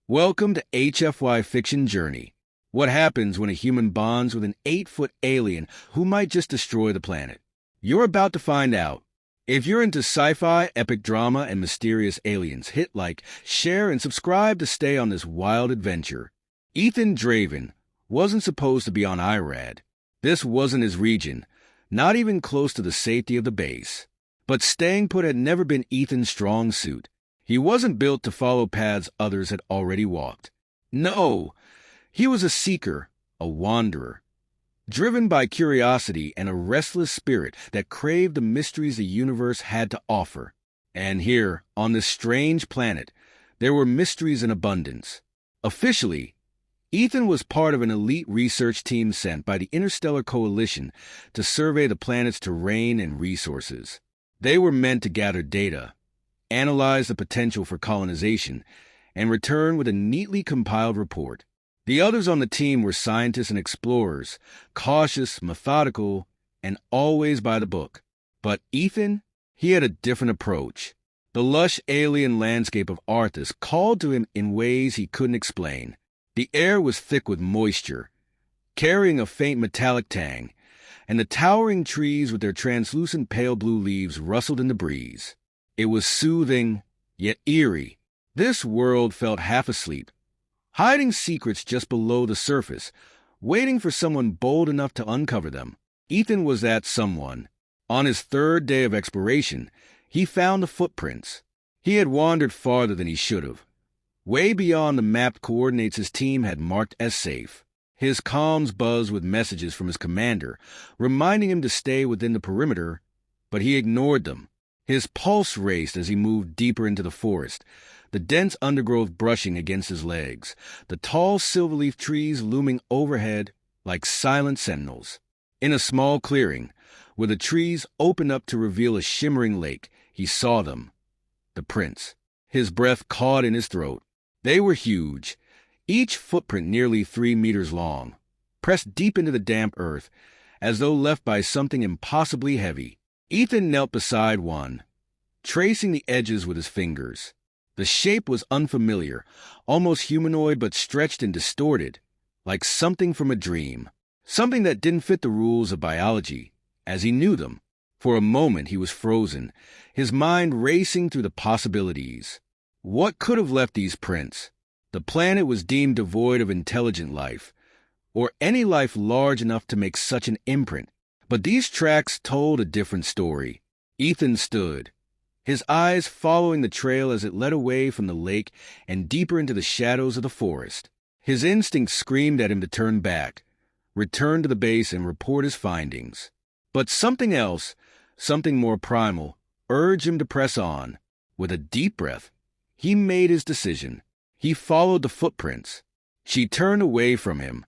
Welcome to HFY Fiction Journey. What happens when a human bonds with an 8-foot alien who might just destroy the planet? You're about to find out. If you're into sci-fi, epic drama, and mysterious aliens, hit like, share, and subscribe to stay on this wild adventure. Ethan Draven wasn't supposed to be on IRAD. This wasn't his region, not even close to the safety of the base. But staying put had never been Ethan's strong suit. He wasn't built to follow paths others had already walked. No, he was a seeker, a wanderer, driven by curiosity and a restless spirit that craved the mysteries the universe had to offer. And here, on this strange planet, there were mysteries in abundance. Officially, Ethan was part of an elite research team sent by the Interstellar Coalition to survey the planet's terrain and resources. They were meant to gather data, analyze the potential for colonization, and return with a neatly compiled report. The others on the team were scientists and explorers, cautious, methodical, and always by the book. But Ethan, he had a different approach. The lush alien landscape of Arthus called to him in ways he couldn't explain. The air was thick with moisture, carrying a faint metallic tang, and the towering trees with their translucent pale blue leaves rustled in the breeze. It was soothing, yet eerie. This world felt half asleep, hiding secrets just below the surface, waiting for someone bold enough to uncover them. Ethan was that someone. On his third day of exploration, he found the footprints. He had wandered farther than he should have, way beyond the mapped coordinates his team had marked as safe. His comms buzzed with messages from his commander, reminding him to stay within the perimeter, but he ignored them. His pulse raced as he moved deeper into the forest, the dense undergrowth brushing against his legs, the tall silverleaf trees looming overhead like silent sentinels. In a small clearing, where the trees opened up to reveal a shimmering lake, he saw them. The prints. His breath caught in his throat. They were huge, each footprint nearly 3 meters long, pressed deep into the damp earth, as though left by something impossibly heavy. Ethan knelt beside one, tracing the edges with his fingers. The shape was unfamiliar, almost humanoid but stretched and distorted, like something from a dream, something that didn't fit the rules of biology, as he knew them. For a moment he was frozen, his mind racing through the possibilities. What could have left these prints? The planet was deemed devoid of intelligent life, or any life large enough to make such an imprint. But these tracks told a different story. Ethan stood, his eyes following the trail as it led away from the lake and deeper into the shadows of the forest. His instincts screamed at him to turn back, return to the base and report his findings. But something else, something more primal, urged him to press on. With a deep breath, he made his decision. He followed the footprints. She turned away from him,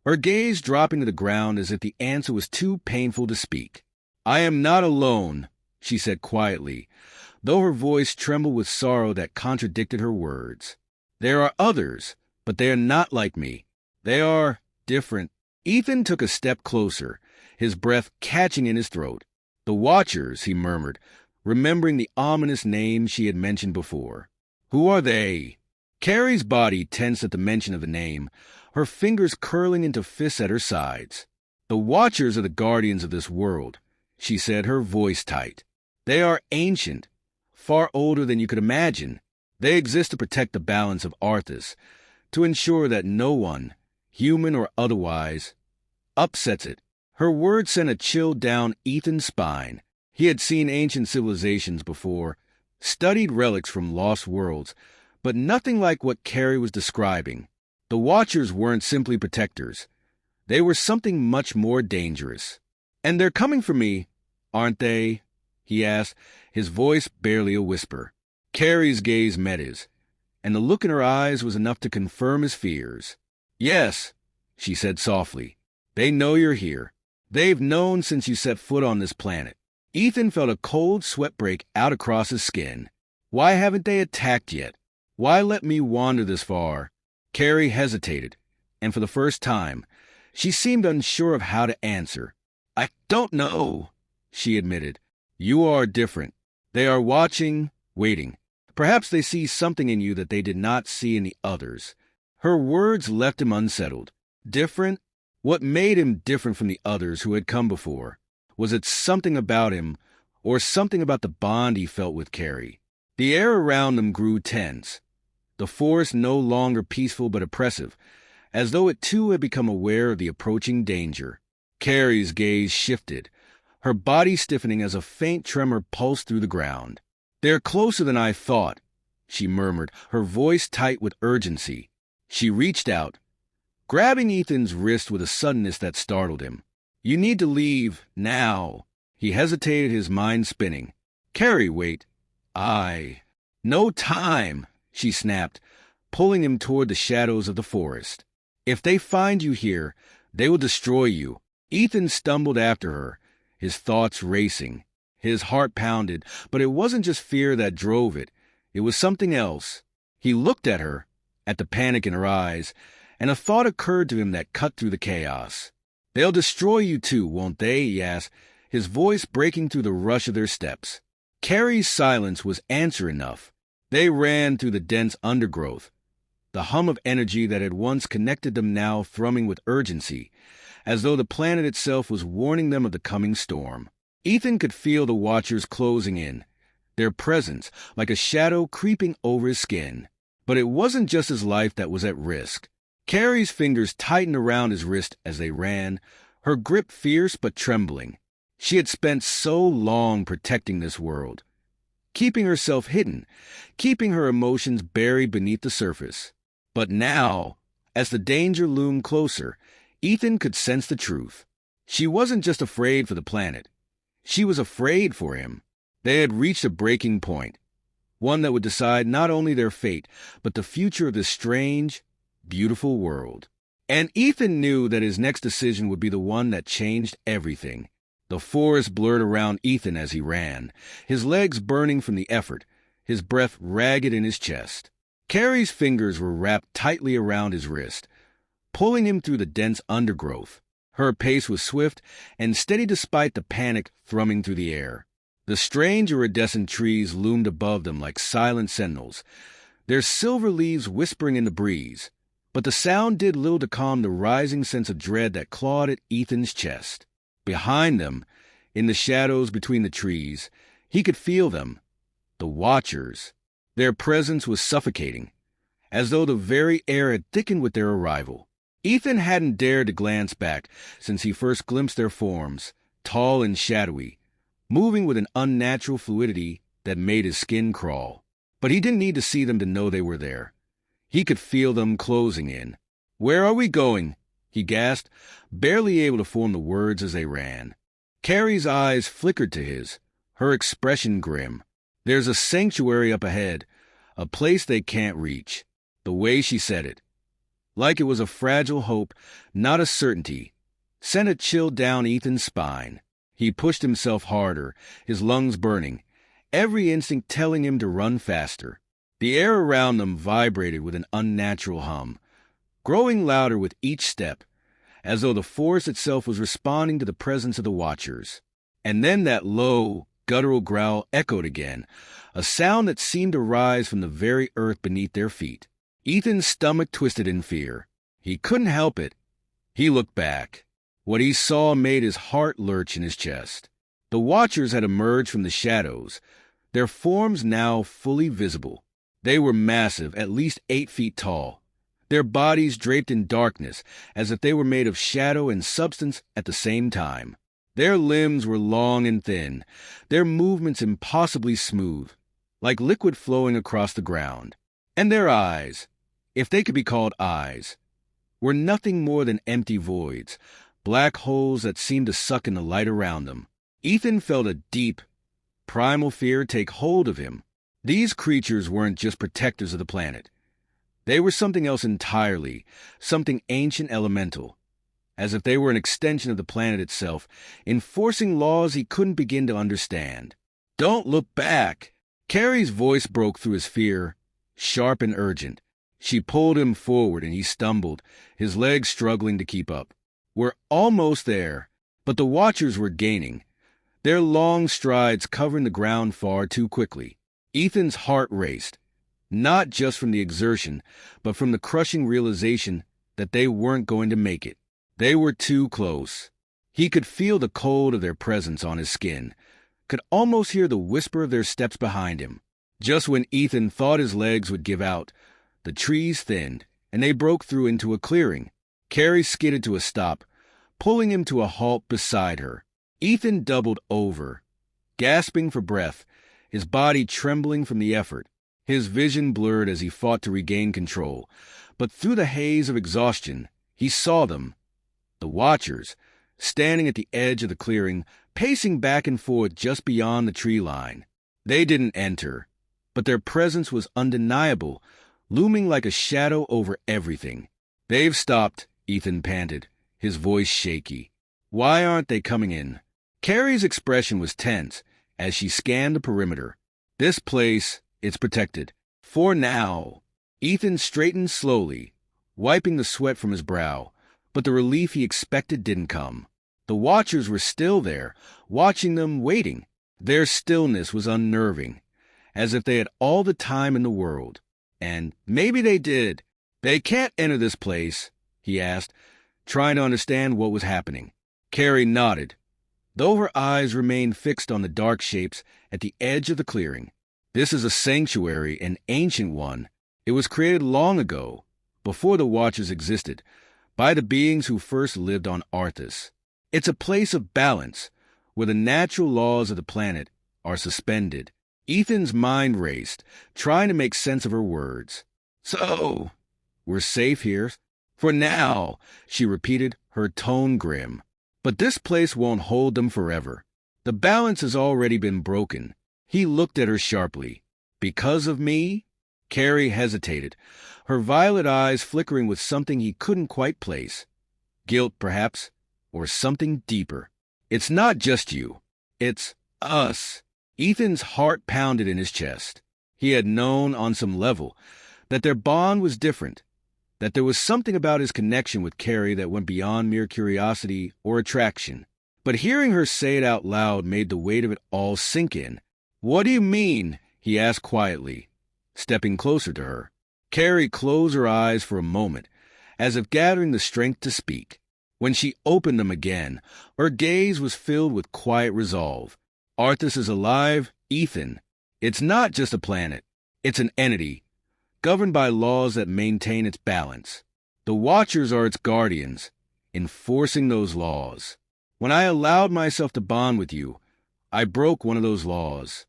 her gaze dropping to the ground as if the answer was too painful to speak. "I am not alone," she said quietly, though her voice trembled with sorrow that contradicted her words. "There are others, but they are not like me. They are different." Ethan took a step closer, his breath catching in his throat. "The Watchers," he murmured, remembering the ominous name she had mentioned before. "Who are they?" Carrie's body tensed at the mention of the name, her fingers curling into fists at her sides. "The Watchers are the guardians of this world," she said, her voice tight. "They are ancient, far older than you could imagine. They exist to protect the balance of Arthus, to ensure that no one, human or otherwise, upsets it." Her words sent a chill down Ethan's spine. He had seen ancient civilizations before, studied relics from lost worlds, but nothing like what Carrie was describing. The Watchers weren't simply protectors. They were something much more dangerous. "And they're coming for me, aren't they?" he asked, his voice barely a whisper. Carrie's gaze met his, and the look in her eyes was enough to confirm his fears. "Yes," she said softly. "They know you're here. They've known since you set foot on this planet." Ethan felt a cold sweat break out across his skin. Why haven't they attacked yet? Why let me wander this far? Carrie hesitated, and for the first time, she seemed unsure of how to answer. "I don't know," she admitted. "You are different. They are watching, waiting. Perhaps they see something in you that they did not see in the others. Her words left him unsettled. Different? What made him different from the others who had come before? Was it something about him, or something about the bond he felt with Carrie? The air around them grew tense, the forest no longer peaceful but oppressive, as though it too had become aware of the approaching danger. Carrie's gaze shifted, her body stiffening as a faint tremor pulsed through the ground. "They're closer than I thought," she murmured, her voice tight with urgency. She reached out, grabbing Ethan's wrist with a suddenness that startled him. "You need to leave, now." He hesitated, his mind spinning. "Carrie, wait. No time," she snapped, pulling him toward the shadows of the forest. "If they find you here, they will destroy you." Ethan stumbled after her, his thoughts racing. His heart pounded, but it wasn't just fear that drove it. It was something else. He looked at her, at the panic in her eyes, and a thought occurred to him that cut through the chaos. "They'll destroy you too, won't they?" he asked, his voice breaking through the rush of their steps. Carrie's silence was answer enough. They ran through the dense undergrowth, the hum of energy that had once connected them now thrumming with urgency, as though the planet itself was warning them of the coming storm. Ethan could feel the Watchers closing in, their presence like a shadow creeping over his skin. But it wasn't just his life that was at risk. Carrie's fingers tightened around his wrist as they ran, her grip fierce but trembling. She had spent so long protecting this world, keeping herself hidden, keeping her emotions buried beneath the surface. But now, as the danger loomed closer, Ethan could sense the truth. She wasn't just afraid for the planet. She was afraid for him. They had reached a breaking point, one that would decide not only their fate, but the future of this strange, beautiful world. And Ethan knew that his next decision would be the one that changed everything. The forest blurred around Ethan as he ran, his legs burning from the effort, his breath ragged in his chest. Carrie's fingers were wrapped tightly around his wrist, pulling him through the dense undergrowth. Her pace was swift and steady despite the panic thrumming through the air. The strange iridescent trees loomed above them like silent sentinels, their silver leaves whispering in the breeze. But the sound did little to calm the rising sense of dread that clawed at Ethan's chest. Behind them, in the shadows between the trees, he could feel them, the Watchers. Their presence was suffocating, as though the very air had thickened with their arrival. Ethan hadn't dared to glance back since he first glimpsed their forms, tall and shadowy, moving with an unnatural fluidity that made his skin crawl. But he didn't need to see them to know they were there. He could feel them closing in. "Where are we going?" he gasped, barely able to form the words as they ran. Carrie's eyes flickered to his, her expression grim. "There's a sanctuary up ahead, a place they can't reach." The way she said it, like it was a fragile hope, not a certainty, sent a chill down Ethan's spine. He pushed himself harder, his lungs burning, every instinct telling him to run faster. The air around them vibrated with an unnatural hum, growing louder with each step, as though the forest itself was responding to the presence of the Watchers. And then that low, guttural growl echoed again, a sound that seemed to rise from the very earth beneath their feet. Ethan's stomach twisted in fear. He couldn't help it. He looked back. What he saw made his heart lurch in his chest. The Watchers had emerged from the shadows, their forms now fully visible. They were massive, at least 8 feet tall, their bodies draped in darkness as if they were made of shadow and substance at the same time. Their limbs were long and thin, their movements impossibly smooth, like liquid flowing across the ground. And their eyes, if they could be called eyes, were nothing more than empty voids, black holes that seemed to suck in the light around them. Ethan felt a deep, primal fear take hold of him. These creatures weren't just protectors of the planet. They were something else entirely, something ancient elemental, as if they were an extension of the planet itself, enforcing laws he couldn't begin to understand. "Don't look back!" Carrie's voice broke through his fear, sharp and urgent. She pulled him forward and he stumbled, his legs struggling to keep up. "We're almost there." But the Watchers were gaining, their long strides covering the ground far too quickly. Ethan's heart raced, not just from the exertion, but from the crushing realization that they weren't going to make it. They were too close. He could feel the cold of their presence on his skin, could almost hear the whisper of their steps behind him. Just when Ethan thought his legs would give out, the trees thinned, and they broke through into a clearing. Carrie skidded to a stop, pulling him to a halt beside her. Ethan doubled over, gasping for breath, his body trembling from the effort. His vision blurred as he fought to regain control, but through the haze of exhaustion, he saw them, the Watchers, standing at the edge of the clearing, pacing back and forth just beyond the tree line. They didn't enter, but their presence was undeniable, looming like a shadow over everything. "They've stopped," Ethan panted, his voice shaky. "Why aren't they coming in?" Carrie's expression was tense as she scanned the perimeter. "This place, it's protected. For now." Ethan straightened slowly, wiping the sweat from his brow, but the relief he expected didn't come. The Watchers were still there, watching them, waiting. Their stillness was unnerving, as if they had all the time in the world. And maybe they did. "They can't enter this place?" he asked, trying to understand what was happening. Carrie nodded, though her eyes remained fixed on the dark shapes at the edge of the clearing. "This is a sanctuary, an ancient one. It was created long ago, before the Watchers existed, by the beings who first lived on Arthus. It's a place of balance, where the natural laws of the planet are suspended." Ethan's mind raced, trying to make sense of her words. "So, we're safe here? For now," she repeated, her tone grim. "But this place won't hold them forever. The balance has already been broken." He looked at her sharply. "Because of me?" Carrie hesitated, her violet eyes flickering with something he couldn't quite place. Guilt, perhaps, or something deeper. "It's not just you. It's us." Ethan's heart pounded in his chest. He had known, on some level, that their bond was different, that there was something about his connection with Carrie that went beyond mere curiosity or attraction. But hearing her say it out loud made the weight of it all sink in. "What do you mean?" he asked quietly, stepping closer to her. Carrie closed her eyes for a moment, as if gathering the strength to speak. When she opened them again, her gaze was filled with quiet resolve. "Arthus is alive, Ethan. It's not just a planet. It's an entity, governed by laws that maintain its balance. The Watchers are its guardians, enforcing those laws. When I allowed myself to bond with you, I broke one of those laws.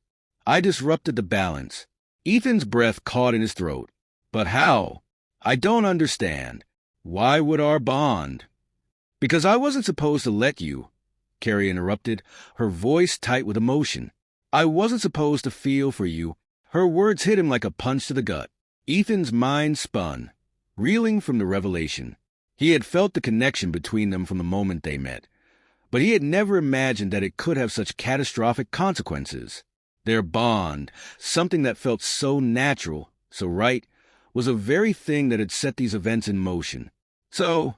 I disrupted the balance." Ethan's breath caught in his throat. "But how? I don't understand. Why would our bond?" "Because I wasn't supposed to let you," Carrie interrupted, her voice tight with emotion. "I wasn't supposed to feel for you." Her words hit him like a punch to the gut. Ethan's mind spun, reeling from the revelation. He had felt the connection between them from the moment they met, but he had never imagined that it could have such catastrophic consequences. Their bond, something that felt so natural, so right, was the very thing that had set these events in motion. "So,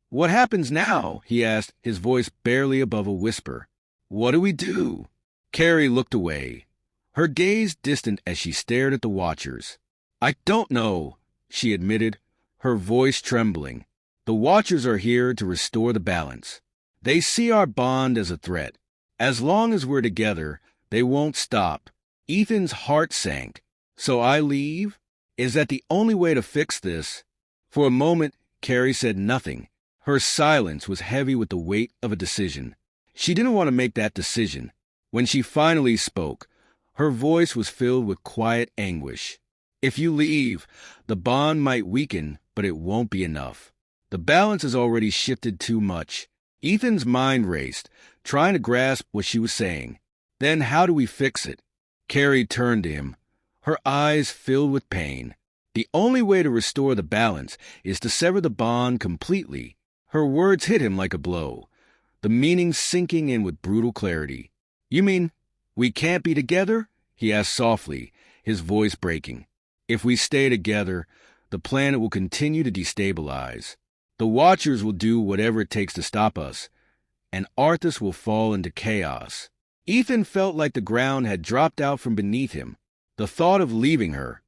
what happens now?" he asked, his voice barely above a whisper. "What do we do?" Carrie looked away, her gaze distant as she stared at the Watchers. "I don't know," she admitted, her voice trembling. "The Watchers are here to restore the balance. They see our bond as a threat. As long as we're together, they won't stop." Ethan's heart sank. "So I leave? Is that the only way to fix this?" For a moment, Carrie said nothing. Her silence was heavy with the weight of a decision. She didn't want to make that decision. When she finally spoke, her voice was filled with quiet anguish. "If you leave, the bond might weaken, but it won't be enough. The balance has already shifted too much." Ethan's mind raced, trying to grasp what she was saying. "Then how do we fix it?" Carrie turned to him, her eyes filled with pain. "The only way to restore the balance is to sever the bond completely." Her words hit him like a blow, the meaning sinking in with brutal clarity. "You mean we can't be together?" he asked softly, his voice breaking. "If we stay together, the planet will continue to destabilize. The Watchers will do whatever it takes to stop us, and Arthus will fall into chaos." Ethan felt like the ground had dropped out from beneath him. The thought of leaving her,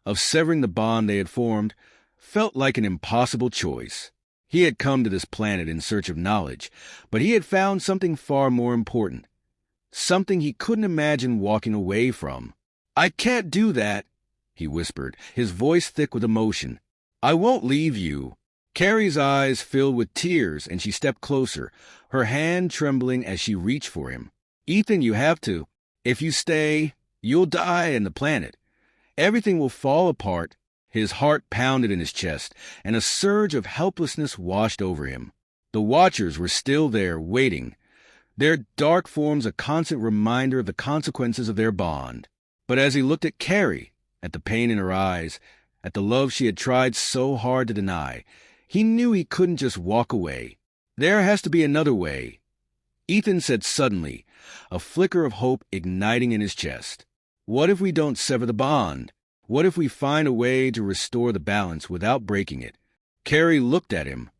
of severing the bond they had formed, felt like an impossible choice. He had come to this planet in search of knowledge, but he had found something far more important, something he couldn't imagine walking away from. "I can't do that," he whispered, his voice thick with emotion. "I won't leave you." Carrie's eyes filled with tears, and she stepped closer, her hand trembling as she reached for him. "Ethan, you have to. If you stay, you'll die in the planet. Everything will fall apart." His heart pounded in his chest, and a surge of helplessness washed over him. The Watchers were still there, waiting, their dark forms a constant reminder of the consequences of their bond. But as he looked at Carrie, at the pain in her eyes, at the love she had tried so hard to deny, he knew he couldn't just walk away. "There has to be another way," Ethan said suddenly, a flicker of hope igniting in his chest. "What if we don't sever the bond? What if we find a way to restore the balance without breaking it?" Carrie looked at him,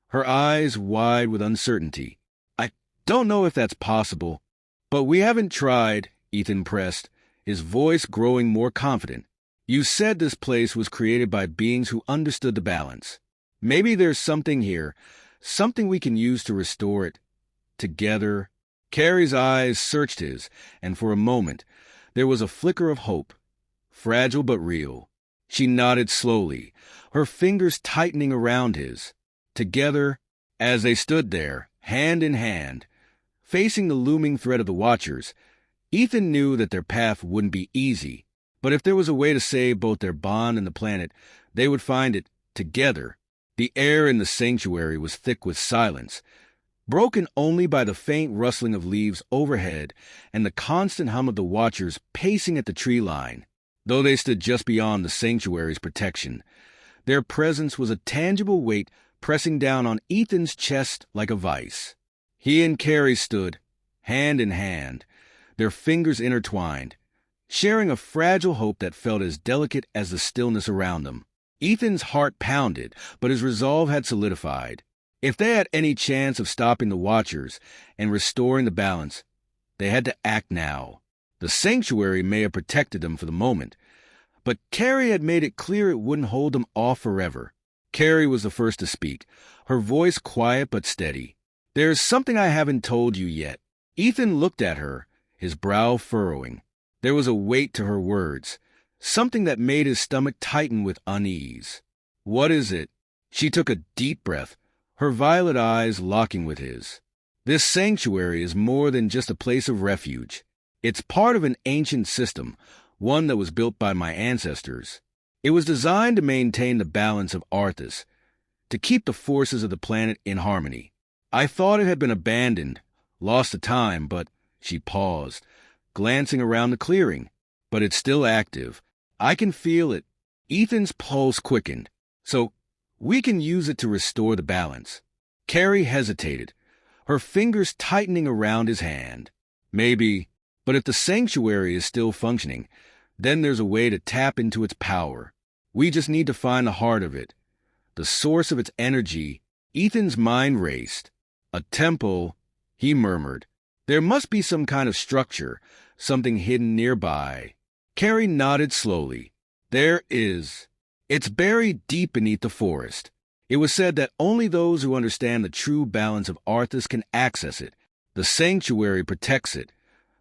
her eyes wide with uncertainty. "I don't know if that's possible, but we haven't tried," Ethan pressed, his voice growing more confident. "You said this place was created by beings who understood the balance. Maybe there's something here, something we can use to restore it. Together." Carrie's eyes searched his, and for a moment there was a flicker of hope, fragile but real. She nodded slowly, her fingers tightening around his. Together, as they stood there, hand in hand, facing the looming threat of the Watchers, Ethan knew that their path wouldn't be easy, but if there was a way to save both their bond and the planet, they would find it together. The air in the sanctuary was thick with silence, broken only by the faint rustling of leaves overhead and the constant hum of the Watchers pacing at the tree line. Though they stood just beyond the sanctuary's protection, their presence was a tangible weight pressing down on Ethan's chest like a vice. He and Carrie stood, hand in hand, their fingers intertwined, sharing a fragile hope that felt as delicate as the stillness around them. Ethan's heart pounded, but his resolve had solidified. If they had any chance of stopping the Watchers and restoring the balance, they had to act now. The sanctuary may have protected them for the moment, but Carrie had made it clear it wouldn't hold them off forever. Carrie was the first to speak, her voice quiet but steady. "There's something I haven't told you yet." Ethan looked at her, his brow furrowing. There was a weight to her words, something that made his stomach tighten with unease. "What is it?" She took a deep breath, her violet eyes locking with his. "This sanctuary is more than just a place of refuge. It's part of an ancient system, one that was built by my ancestors. It was designed to maintain the balance of Arthus, to keep the forces of the planet in harmony. I thought it had been abandoned, lost to time, but..." She paused, glancing around the clearing. "But it's still active. I can feel it." Ethan's pulse quickened. "So we can use it to restore the balance." Carrie hesitated, her fingers tightening around his hand. "Maybe, but if the sanctuary is still functioning, then there's a way to tap into its power. We just need to find the heart of it, the source of its energy." Ethan's mind raced. "A temple," he murmured. "There must be some kind of structure, something hidden nearby." Carrie nodded slowly. "There is. It's buried deep beneath the forest. It was said that only those who understand the true balance of Arthus can access it. The sanctuary protects it,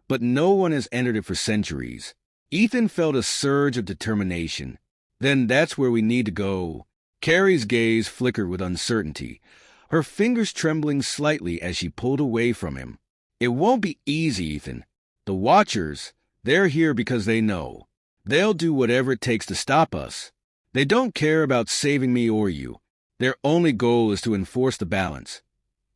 but no one has entered it for centuries." Ethan felt a surge of determination. "Then that's where we need to go." Carrie's gaze flickered with uncertainty, her fingers trembling slightly as she pulled away from him. "It won't be easy, Ethan. The Watchers, they're here because they know. They'll do whatever it takes to stop us. They don't care about saving me or you. Their only goal is to enforce the balance,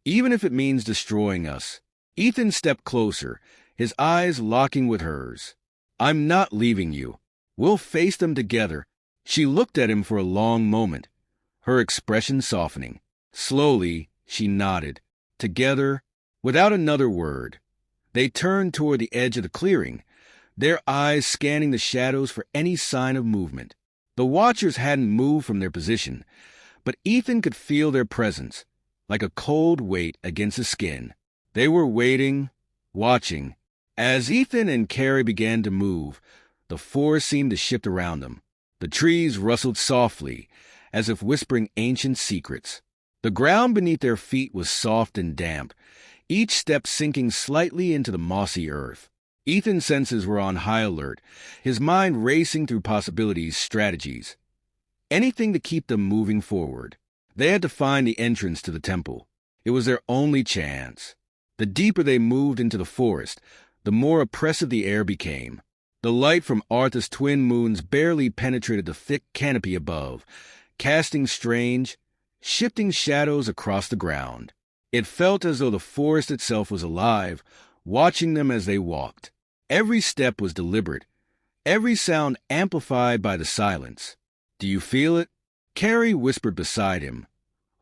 even if it means destroying us." Ethan stepped closer, his eyes locking with hers. "I'm not leaving you. We'll face them together." She looked at him for a long moment, her expression softening. Slowly, she nodded. Together, without another word, they turned toward the edge of the clearing, their eyes scanning the shadows for any sign of movement. The Watchers hadn't moved from their position, but Ethan could feel their presence, like a cold weight against his skin. They were waiting, watching. As Ethan and Carrie began to move, The forest seemed to shift around them. The trees rustled softly, as if whispering ancient secrets. The ground beneath their feet was soft and damp, each step sinking slightly into the mossy earth. Ethan's senses were on high alert, his mind racing through possibilities, strategies. Anything to keep them moving forward. They had to find the entrance to the temple. It was their only chance. The deeper they moved into the forest, the more oppressive the air became. The light from Arthus' twin moons barely penetrated the thick canopy above, casting strange, shifting shadows across the ground. It felt as though the forest itself was alive, watching them as they walked. Every step was deliberate, every sound amplified by the silence. "Do you feel it?" Carrie whispered beside him,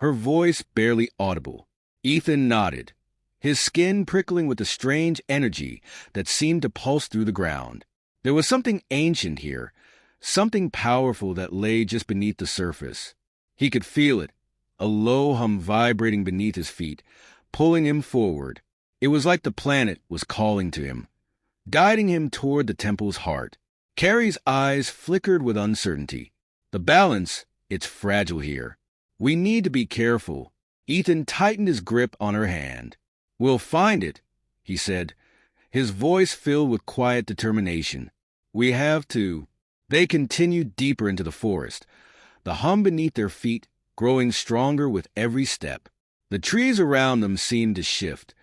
her voice barely audible. Ethan nodded, his skin prickling with the strange energy that seemed to pulse through the ground. There was something ancient here, something powerful that lay just beneath the surface. He could feel it, a low hum vibrating beneath his feet, pulling him forward. It was like the planet was calling to him, guiding him toward the temple's heart. Carrie's eyes flickered with uncertainty. The balance, it's fragile here. We need to be careful. Ethan tightened his grip on her hand. "We'll find it," he said, his voice filled with quiet determination. "We have to." They continued deeper into the forest, the hum beneath their feet growing stronger with every step. The trees around them seemed to shift,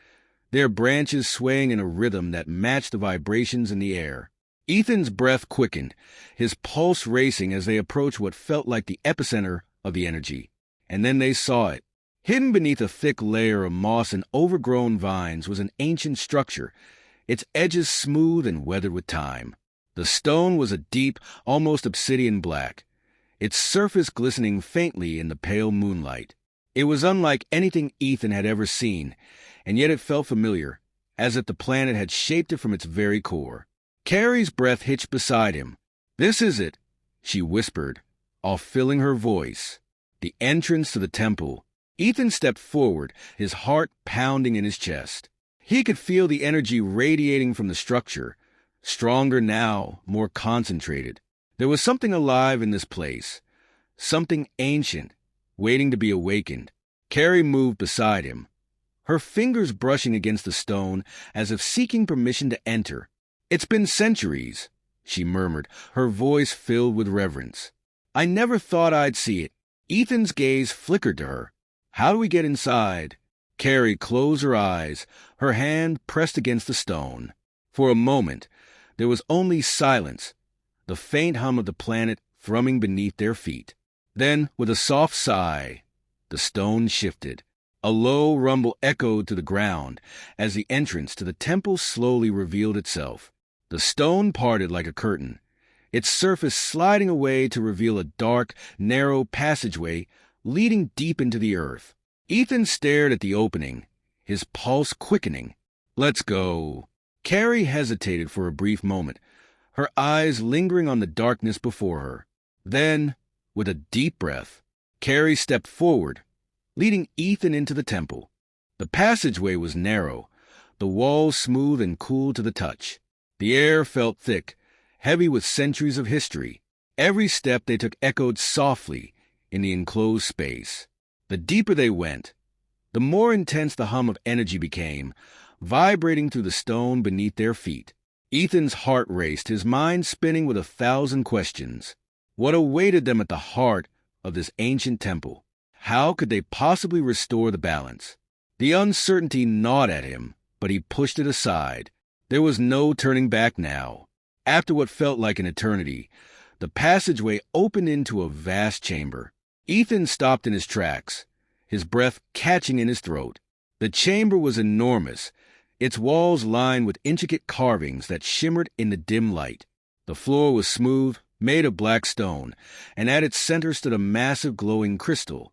their branches swaying in a rhythm that matched the vibrations in the air. Ethan's breath quickened, his pulse racing as they approached what felt like the epicenter of the energy. And then they saw it. Hidden beneath a thick layer of moss and overgrown vines was an ancient structure, its edges smooth and weathered with time. The stone was a deep, almost obsidian black, its surface glistening faintly in the pale moonlight. It was unlike anything Ethan had ever seen, and yet it felt familiar, as if the planet had shaped it from its very core. Carrie's breath hitched beside him. "This is it," she whispered, all filling her voice. The entrance to the temple. Ethan stepped forward, his heart pounding in his chest. He could feel the energy radiating from the structure, stronger now, more concentrated. There was something alive in this place, something ancient, waiting to be awakened. Carrie moved beside him, her fingers brushing against the stone as if seeking permission to enter. "It's been centuries," she murmured, her voice filled with reverence. "I never thought I'd see it." Ethan's gaze flickered to her. "How do we get inside?" Carrie closed her eyes, her hand pressed against the stone. For a moment, there was only silence, the faint hum of the planet thrumming beneath their feet. Then, with a soft sigh, the stone shifted. A low rumble echoed to the ground as the entrance to the temple slowly revealed itself. The stone parted like a curtain, its surface sliding away to reveal a dark, narrow passageway leading deep into the earth. Ethan stared at the opening, his pulse quickening. "Let's go." Carrie hesitated for a brief moment, her eyes lingering on the darkness before her. Then, with a deep breath, Carrie stepped forward, leading Ethan into the temple. The passageway was narrow, the walls smooth and cool to the touch. The air felt thick, heavy with centuries of history. Every step they took echoed softly in the enclosed space. The deeper they went, the more intense the hum of energy became, vibrating through the stone beneath their feet. Ethan's heart raced, his mind spinning with 1,000 questions. What awaited them at the heart of this ancient temple? How could they possibly restore the balance? The uncertainty gnawed at him, but he pushed it aside. There was no turning back now. After what felt like an eternity, the passageway opened into a vast chamber. Ethan stopped in his tracks, his breath catching in his throat. The chamber was enormous, its walls lined with intricate carvings that shimmered in the dim light. The floor was smooth, made of black stone, and at its center stood a massive glowing crystal,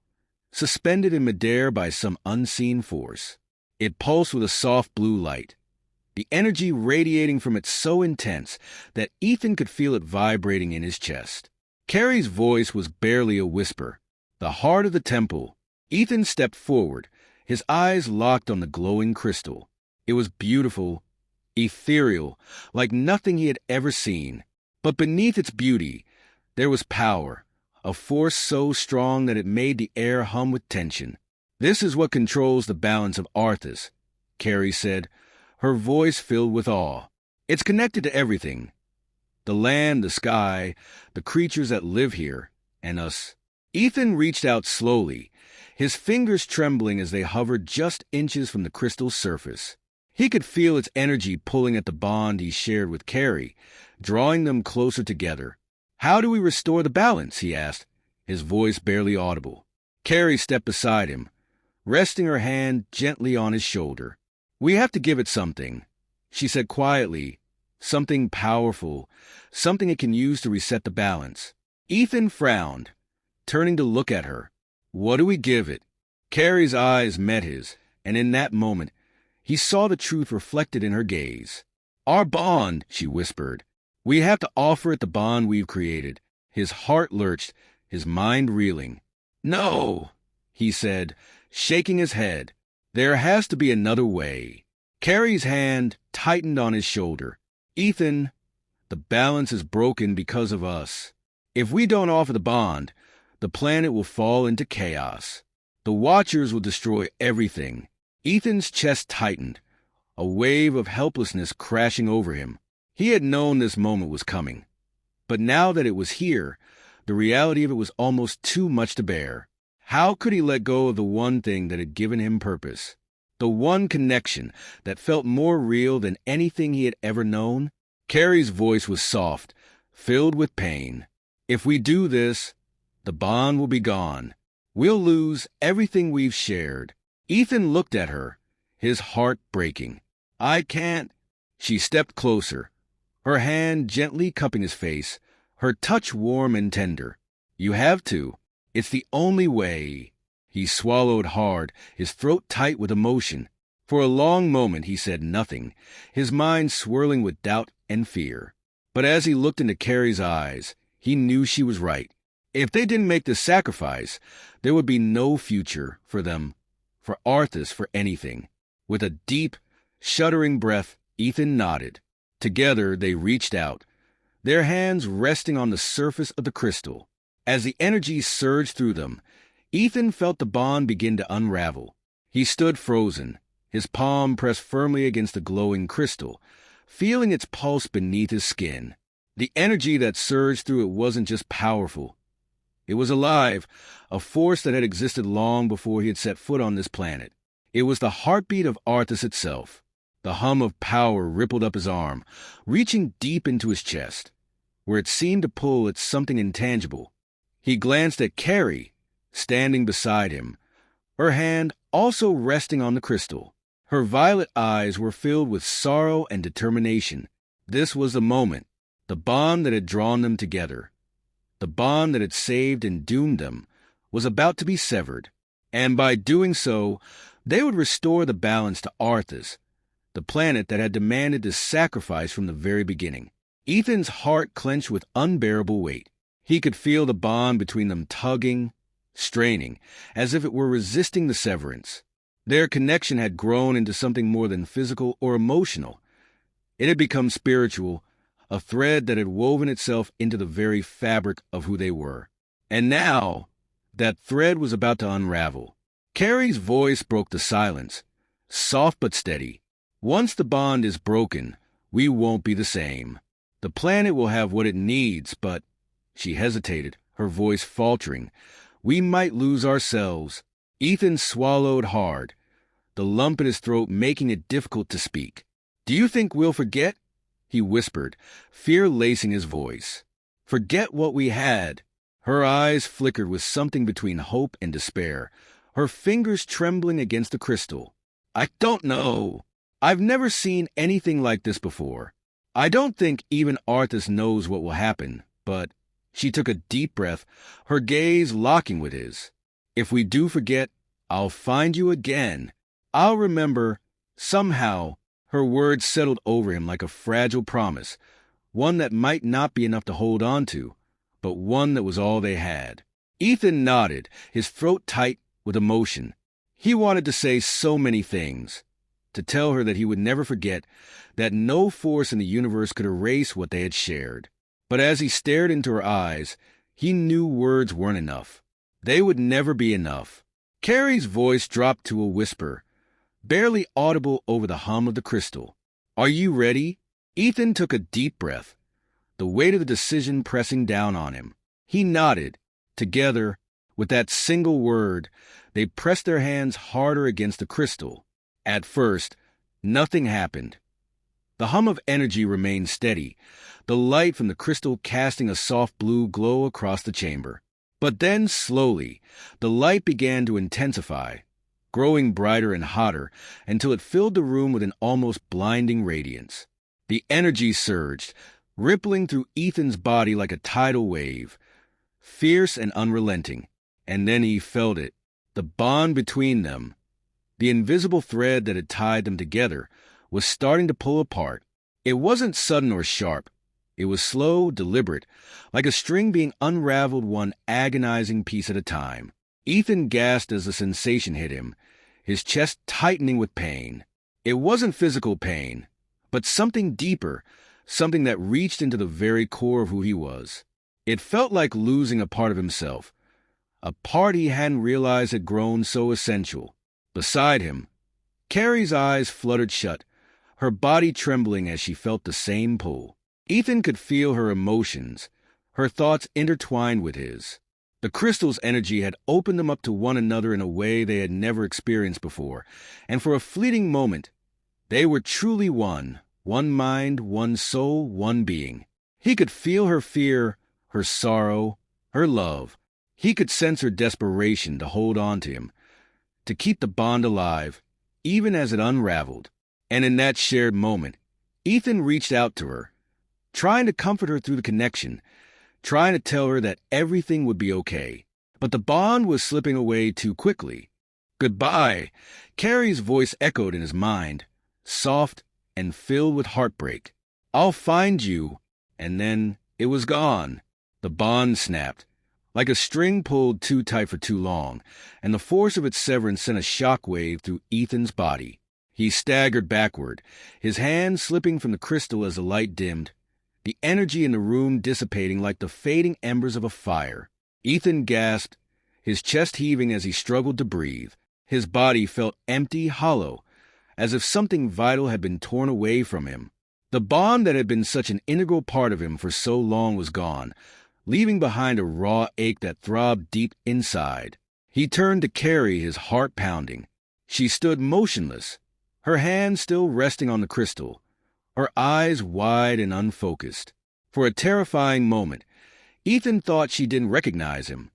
suspended in midair by some unseen force. It pulsed with a soft blue light, the energy radiating from it so intense that Ethan could feel it vibrating in his chest. Carrie's voice was barely a whisper. The heart of the temple. Ethan stepped forward, his eyes locked on the glowing crystal. It was beautiful, ethereal, like nothing he had ever seen. But beneath its beauty, there was power, a force so strong that it made the air hum with tension. "This is what controls the balance of Arthus," Carrie said, her voice filled with awe. "It's connected to everything. The land, the sky, the creatures that live here, and us." Ethan reached out slowly, his fingers trembling as they hovered just inches from the crystal's surface. He could feel its energy pulling at the bond he shared with Carrie, drawing them closer together. "How do we restore the balance?" he asked, his voice barely audible. Carrie stepped beside him, resting her hand gently on his shoulder. "We have to give it something," she said quietly, "something powerful, something it can use to reset the balance." Ethan frowned, turning to look at her. "What do we give it?" Carrie's eyes met his, and in that moment, he saw the truth reflected in her gaze. "Our bond," she whispered. "We have to offer it the bond we've created." His heart lurched, his mind reeling. "No," he said, shaking his head. "There has to be another way." Carrie's hand tightened on his shoulder. "Ethan, the balance is broken because of us. If we don't offer the bond, the planet will fall into chaos. The Watchers will destroy everything." Ethan's chest tightened, a wave of helplessness crashing over him. He had known this moment was coming. But now that it was here, the reality of it was almost too much to bear. How could he let go of the one thing that had given him purpose? The one connection that felt more real than anything he had ever known? Carrie's voice was soft, filled with pain. "If we do this, the bond will be gone. We'll lose everything we've shared." Ethan looked at her, his heart breaking. "I can't." She stepped closer, her hand gently cupping his face, her touch warm and tender. "You have to. It's the only way." He swallowed hard, his throat tight with emotion. For a long moment he said nothing, his mind swirling with doubt and fear. But as he looked into Carrie's eyes, he knew she was right. If they didn't make this sacrifice, there would be no future for them, for Arthus, for anything. With a deep, shuddering breath, Ethan nodded. Together they reached out, their hands resting on the surface of the crystal. As the energy surged through them, Ethan felt the bond begin to unravel. He stood frozen, his palm pressed firmly against the glowing crystal, feeling its pulse beneath his skin. The energy that surged through it wasn't just powerful. It was alive, a force that had existed long before he had set foot on this planet. It was the heartbeat of Arthus itself. The hum of power rippled up his arm, reaching deep into his chest, where it seemed to pull at something intangible. He glanced at Carrie, standing beside him, her hand also resting on the crystal. Her violet eyes were filled with sorrow and determination. This was the moment, the bond that had drawn them together. The bond that had saved and doomed them was about to be severed, and by doing so, they would restore the balance to Arthus, the planet that had demanded this sacrifice from the very beginning. Ethan's heart clenched with unbearable weight. He could feel the bond between them tugging, straining, as if it were resisting the severance. Their connection had grown into something more than physical or emotional. It had become spiritual, a thread that had woven itself into the very fabric of who they were. And now, that thread was about to unravel. Carrie's voice broke the silence, soft but steady. "Once the bond is broken, we won't be the same. The planet will have what it needs, but—" She hesitated, her voice faltering. "We might lose ourselves." Ethan swallowed hard, the lump in his throat making it difficult to speak. "Do you think we'll forget?" he whispered, fear lacing his voice. "Forget what we had." Her eyes flickered with something between hope and despair, her fingers trembling against the crystal. "I don't know. I've never seen anything like this before. I don't think even Arthus knows what will happen, but—" She took a deep breath, her gaze locking with his. "If we do forget, I'll find you again. I'll remember, somehow." Her words settled over him like a fragile promise, one that might not be enough to hold on to, but one that was all they had. Ethan nodded, his throat tight with emotion. He wanted to say so many things, to tell her that he would never forget, that no force in the universe could erase what they had shared. But as he stared into her eyes, he knew words weren't enough. They would never be enough. Carrie's voice dropped to a whisper, barely audible over the hum of the crystal. "Are you ready?" Ethan took a deep breath, the weight of the decision pressing down on him. He nodded. Together, with that single word, they pressed their hands harder against the crystal. At first, nothing happened. The hum of energy remained steady, the light from the crystal casting a soft blue glow across the chamber. But then, slowly, the light began to intensify, growing brighter and hotter until it filled the room with an almost blinding radiance. The energy surged, rippling through Ethan's body like a tidal wave, fierce and unrelenting. And then he felt it, the bond between them. The invisible thread that had tied them together was starting to pull apart. It wasn't sudden or sharp. It was slow, deliberate, like a string being unraveled one agonizing piece at a time. Ethan gasped as the sensation hit him, his chest tightening with pain. It wasn't physical pain, but something deeper, something that reached into the very core of who he was. It felt like losing a part of himself, a part he hadn't realized had grown so essential. Beside him, Carrie's eyes fluttered shut, her body trembling as she felt the same pull. Ethan could feel her emotions, her thoughts intertwined with his. The crystal's energy had opened them up to one another in a way they had never experienced before, and for a fleeting moment, they were truly one mind, one soul, one being. He could feel her fear, her sorrow, her love. He could sense her desperation to hold on to him, to keep the bond alive, even as it unraveled. And in that shared moment, Ethan reached out to her, trying to comfort her through the connection, trying to tell her that everything would be okay. But the bond was slipping away too quickly. "Goodbye," Carrie's voice echoed in his mind, soft and filled with heartbreak. "I'll find you." And then it was gone. The bond snapped, like a string pulled too tight for too long, and the force of its severance sent a shockwave through Ethan's body. He staggered backward, his hand slipping from the crystal as the light dimmed, the energy in the room dissipating like the fading embers of a fire. Ethan gasped, his chest heaving as he struggled to breathe. His body felt empty, hollow, as if something vital had been torn away from him. The bond that had been such an integral part of him for so long was gone, leaving behind a raw ache that throbbed deep inside. He turned to Carrie, his heart pounding. She stood motionless, her hand still resting on the crystal, her eyes wide and unfocused. For a terrifying moment, Ethan thought she didn't recognize him,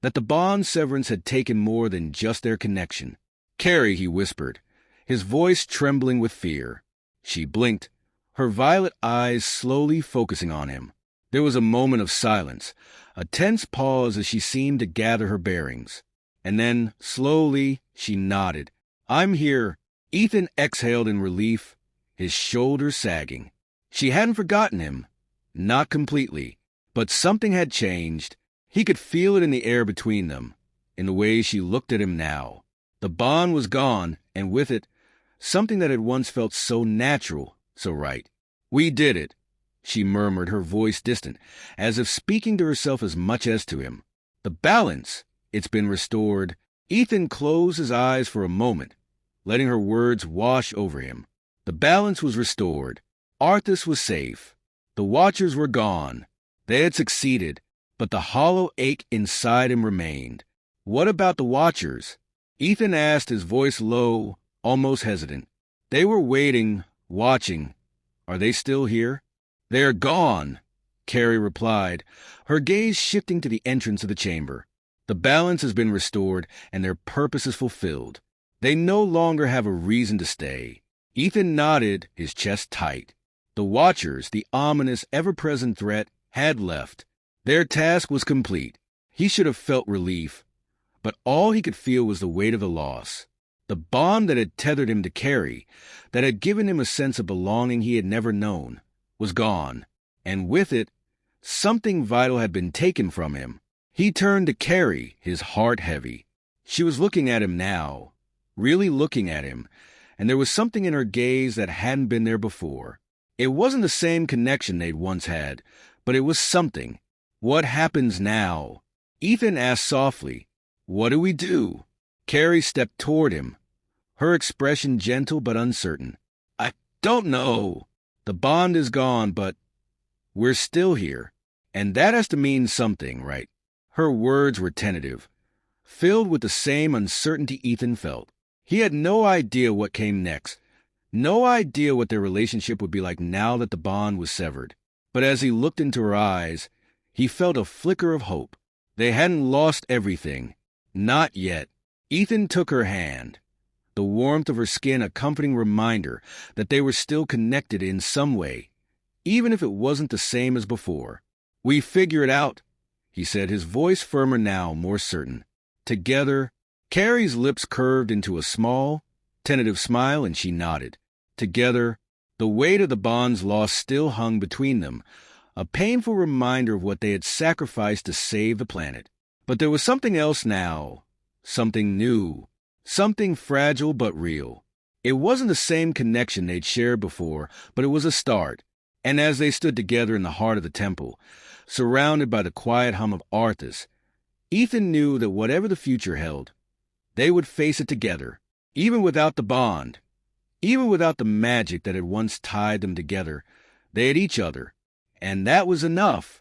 that the bond severance had taken more than just their connection. "Carrie," he whispered, his voice trembling with fear. She blinked, her violet eyes slowly focusing on him. There was a moment of silence, a tense pause as she seemed to gather her bearings. And then, slowly, she nodded. "I'm here." Ethan exhaled in relief, his shoulders sagging. She hadn't forgotten him. Not completely. But something had changed. He could feel it in the air between them, in the way she looked at him now. The bond was gone, and with it, something that had once felt so natural, so right. "We did it," she murmured, her voice distant, as if speaking to herself as much as to him. "The balance, it's been restored." Ethan closed his eyes for a moment, letting her words wash over him. The balance was restored. Arthus was safe. The Watchers were gone. They had succeeded, but the hollow ache inside him remained. "What about the Watchers?" Ethan asked, his voice low, almost hesitant. "They were waiting, watching. Are they still here?" "They are gone," Carrie replied, her gaze shifting to the entrance of the chamber. "The balance has been restored, and their purpose is fulfilled. They no longer have a reason to stay." Ethan nodded, his chest tight. The Watchers, the ominous, ever-present threat, had left. Their task was complete. He should have felt relief, but all he could feel was the weight of the loss. The bond that had tethered him to Carrie, that had given him a sense of belonging he had never known, was gone, and with it, something vital had been taken from him. He turned to Carrie, his heart heavy. She was looking at him now, really looking at him, and there was something in her gaze that hadn't been there before. It wasn't the same connection they'd once had, but it was something. What happens now? Ethan asked softly. What do we do? Carrie stepped toward him, her expression gentle but uncertain. I don't know. The bond is gone, but we're still here. And that has to mean something, right? Her words were tentative, filled with the same uncertainty Ethan felt. He had no idea what came next, no idea what their relationship would be like now that the bond was severed. But as he looked into her eyes, he felt a flicker of hope. They hadn't lost everything. Not yet. Ethan took her hand, the warmth of her skin a comforting reminder that they were still connected in some way, even if it wasn't the same as before. We figure it out, he said, his voice firmer now, more certain. Together. Carrie's lips curved into a small, tentative smile, and she nodded. Together, the weight of the bond's loss still hung between them, a painful reminder of what they had sacrificed to save the planet. But there was something else now, something new, something fragile but real. It wasn't the same connection they'd shared before, but it was a start. And as they stood together in the heart of the temple, surrounded by the quiet hum of Arthus, Ethan knew that whatever the future held, they would face it together, even without the bond, even without the magic that had once tied them together. They had each other, and that was enough.